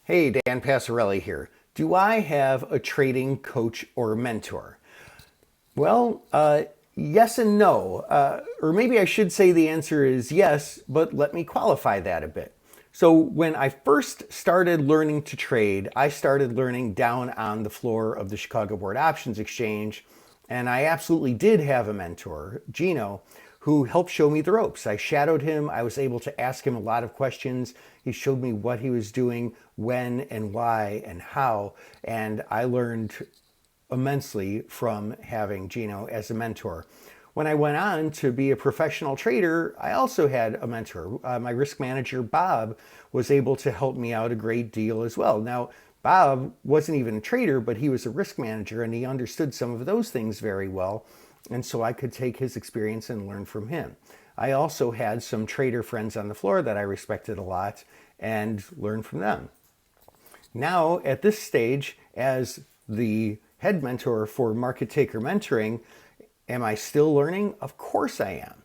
Hey, Dan Passarelli here. Do I have a trading coach or mentor? Well, yes and no. Or maybe I should say the answer is yes, but let me qualify that a bit. So, when I first started learning to trade, I started learning down on the floor of the Chicago Board Options Exchange, and I absolutely did have a mentor, Gino, who helped show me the ropes. I shadowed him. I was able to ask him a lot of questions. He showed me what he was doing, when and why and how, and I learned immensely from having Gino as a mentor. When I went on to be a professional trader, I also had a mentor. My risk manager, Bob, was able to help me out a great deal as well. Now, Bob wasn't even a trader, but he was a risk manager and he understood some of those things very well. And so I could take his experience and learn from him. I also had some trader friends on the floor that I respected a lot and learned from them. Now, at this stage, as the head mentor for Market Taker Mentoring, am I still learning? Of course I am.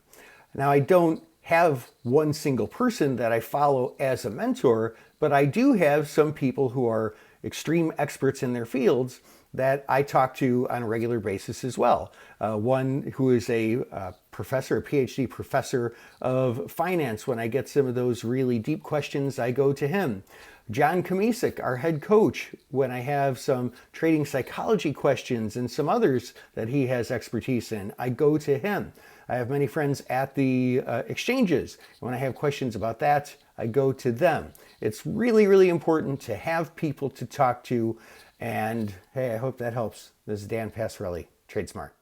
Now, I don't have one single person that I follow as a mentor, but I do have some people who are extreme experts in their fields that I talk to on a regular basis as well. One who is a professor, a PhD professor of finance. When I get some of those really deep questions, I go to him. John Kamisic, our head coach, when I have some trading psychology questions and some others that he has expertise in, I go to him. I have many friends at the exchanges. When I have questions about that, I go to them. It's really, really important to have people to talk to. And hey, I hope that helps. This is Dan Passarelli, Trade Smart.